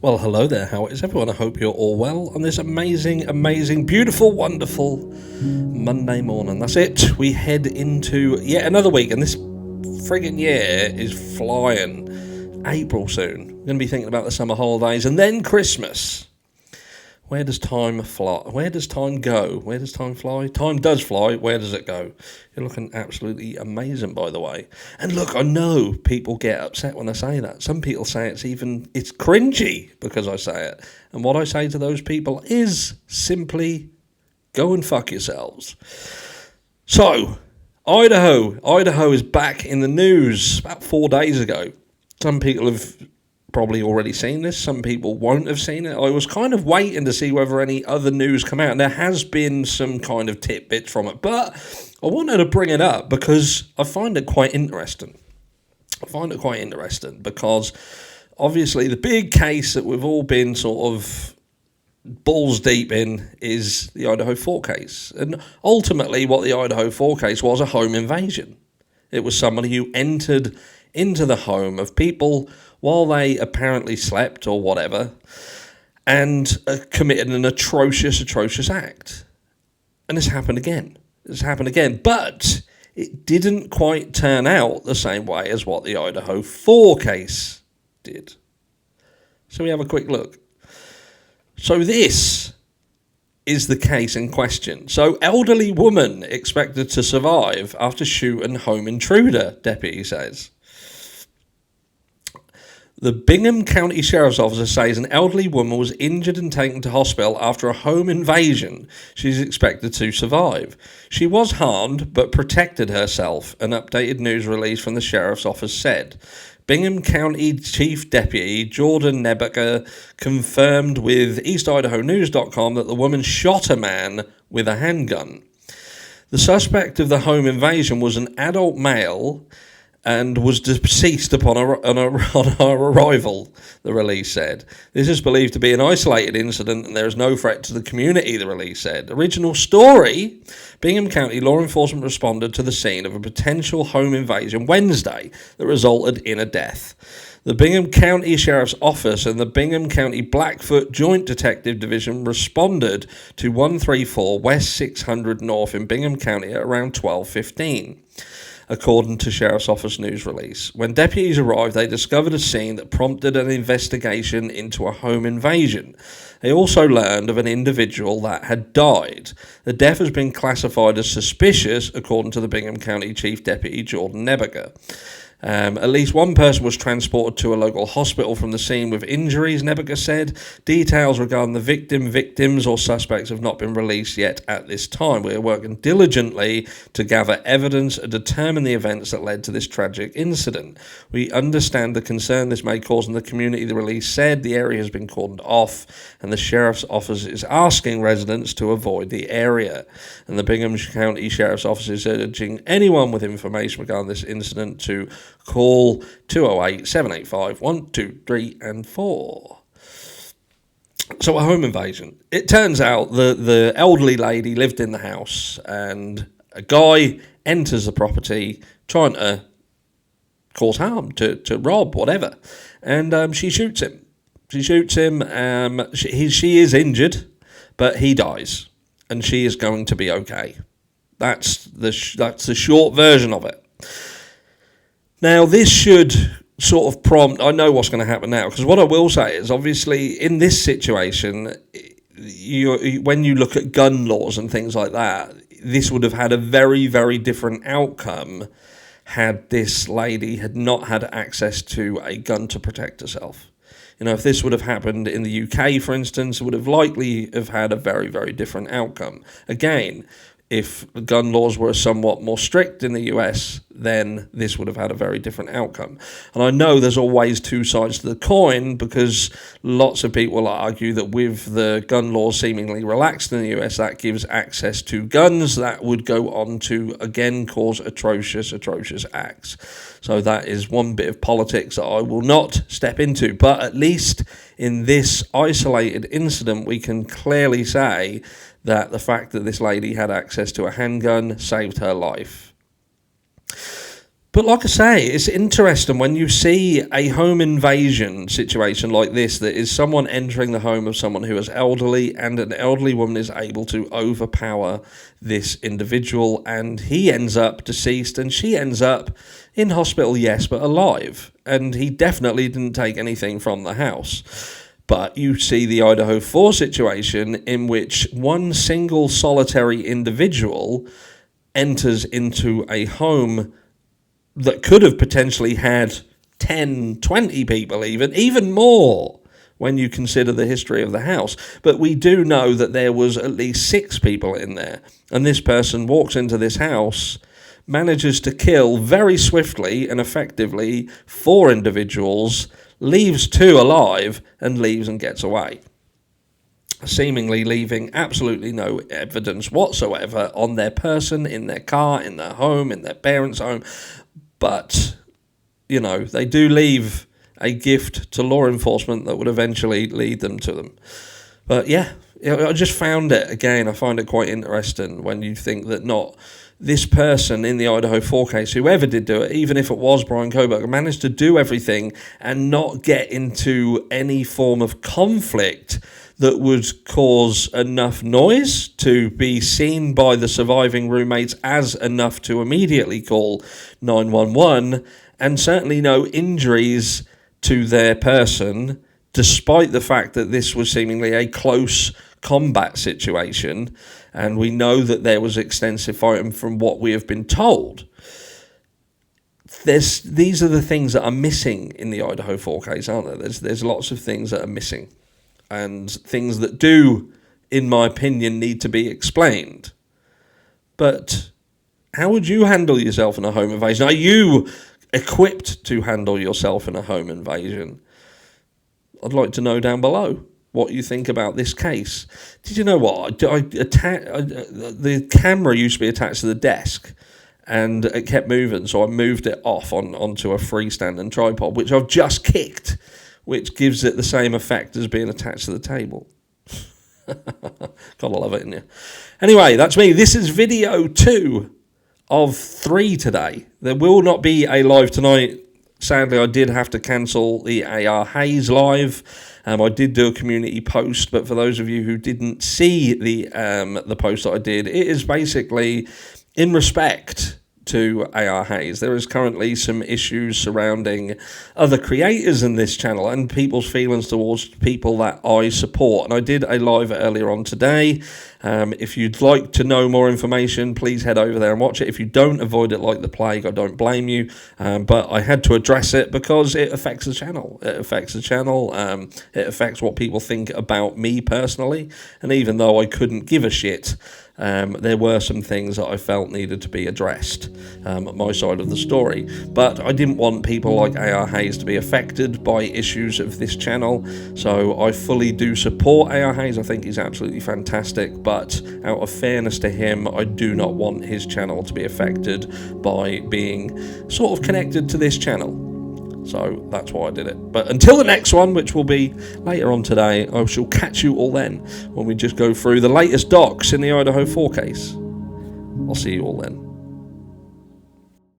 Well, hello there, how is everyone? I hope you're all well on this amazing, beautiful, wonderful Monday morning. That's it. We head into yet another week, and this friggin' year is flying. April soon. We're going to be thinking about the summer holidays, and then Christmas. Where does time fly? Where does time go? Where does time fly? Time does fly. Where does it go? You're looking absolutely amazing, by the way. And look, I know people get upset when I say that. Some people say it's cringy because I say it. And what I say to those people is simply go and fuck yourselves. So, Idaho is back in the news about 4 days ago. Some people have probably already seen this. Some people won't have seen it. I was kind of waiting to see whether any other news come out, and there has been some kind of tidbits from it, but I wanted to bring it up because I find it quite interesting. Because obviously the big case that we've all been sort of balls deep in is the Idaho 4 case. And ultimately what the Idaho 4 case was a home invasion. It was somebody who entered into the home of people while they apparently slept or whatever, and committed an atrocious act. And this happened again. But it didn't quite turn out the same way as what the Idaho 4 case did. So we have a quick look. So this is the case in question. So elderly woman expected to survive after shooting home intruder, deputy says. The Bingham County Sheriff's Office says an elderly woman was injured and taken to hospital after a home invasion. She's expected to survive. She was harmed but protected herself, an updated news release from the Sheriff's Office said. Bingham County Chief Deputy Jordan Nebaker confirmed with EastIdahoNews.com that the woman shot a man with a handgun. The suspect of the home invasion was an adult male and was deceased upon our arrival, the release said. This is believed to be an isolated incident and there is no threat to the community, the release said. Original story, Bingham County law enforcement responded to the scene of a potential home invasion Wednesday that resulted in a death. The Bingham County Sheriff's Office and the Bingham County Blackfoot Joint Detective Division responded to 134 West 600 North in Bingham County at around 12:15. According to Sheriff's Office news release. When deputies arrived, they discovered a scene that prompted an investigation into a home invasion. They also learned of an individual that had died. The death has been classified as suspicious, according to the Bingham County Chief Deputy Jordan Nebaker. At least one person was transported to a local hospital from the scene with injuries, Nebaker said. Details regarding the victims or suspects have not been released yet at this time. We are working diligently to gather evidence and determine the events that led to this tragic incident. We understand the concern this may cause in the community, the release said. The area has been cordoned off and the Sheriff's Office is asking residents to avoid the area. And the Bingham County Sheriff's Office is urging anyone with information regarding this incident to call 208-785-123 and 4. So a home invasion. It turns out the elderly lady lived in the house and a guy enters the property trying to cause harm, to rob, whatever. And she shoots him. She is injured, but he dies. And she is going to be okay. That's the short version of it. Now, this should sort of prompt, I know what's going to happen now, because what I will say is, obviously, in this situation, when you look at gun laws and things like that, this would have had a very, very different outcome had this lady had not had access to a gun to protect herself. You know, if this would have happened in the UK, for instance, it would have likely have had a very, very different outcome. Again, if gun laws were somewhat more strict in the US, then this would have had a very different outcome. And I know there's always two sides to the coin, because lots of people argue that with the gun laws seemingly relaxed in the US, that gives access to guns that would go on to, again, cause atrocious acts. So that is one bit of politics that I will not step into. But at least in this isolated incident, we can clearly say that the fact that this lady had access to a handgun saved her life. But like I say, it's interesting when you see a home invasion situation like this, that is someone entering the home of someone who is elderly, and an elderly woman is able to overpower this individual, and he ends up deceased and she ends up in hospital, yes, but alive. And he definitely didn't take anything from the house. But you see the Idaho 4 situation in which one single solitary individual enters into a home that could have potentially had 10, 20 people, even more, when you consider the history of the house. But we do know that there was at least 6 people in there. And this person walks into this house, manages to kill very swiftly and effectively 4 individuals, leaves 2 alive, and leaves and gets away, seemingly leaving absolutely no evidence whatsoever on their person, in their car, in their home, in their parents' home. But, you know, they do leave a gift to law enforcement that would eventually lead them to them. But yeah, I just found it, again, I find it quite interesting when you think that not this person in the Idaho 4 case, whoever did do it, even if it was Brian Koberger, managed to do everything and not get into any form of conflict that would cause enough noise to be seen by the surviving roommates as enough to immediately call 911, and certainly no injuries to their person, despite the fact that this was seemingly a close combat situation, and we know that there was extensive fighting from what we have been told. These are the things that are missing in the Idaho 4 case, aren't there? There's lots of things that are missing, and things that do, in my opinion, need to be explained. But how would you handle yourself in a home invasion? Are you equipped to handle yourself in a home invasion? I'd like to know down below what you think about this case. Did you know what? The camera used to be attached to the desk, and it kept moving, so I moved it off onto a freestanding tripod, which I've just kicked, which gives it the same effect as being attached to the table. Gotta love it, innit? Anyway, that's me. This is video 2 of 3 today. There will not be a live tonight. Sadly, I did have to cancel the AR Hayes live. I did do a community post, but for those of you who didn't see the post that I did, it is basically in respect to AR Hayes. There is currently some issues surrounding other creators in this channel and people's feelings towards people that I support. And I did a live earlier on today. If you'd like to know more information, please head over there and watch it. If you don't, avoid it like the plague. I don't blame you. But I had to address it because it affects the channel. It affects the channel. It affects what people think about me personally. And even though I couldn't give a shit, there were some things that I felt needed to be addressed at my side of the story. But I didn't want people like AR Hayes to be affected by issues of this channel. So I fully do support AR Hayes. I think he's absolutely fantastic. But out of fairness to him, I do not want his channel to be affected by being sort of connected to this channel. So that's why I did it. But until the next one, which will be later on today, I shall catch you all then when we just go through the latest docs in the Idaho 4 case. I'll see you all then.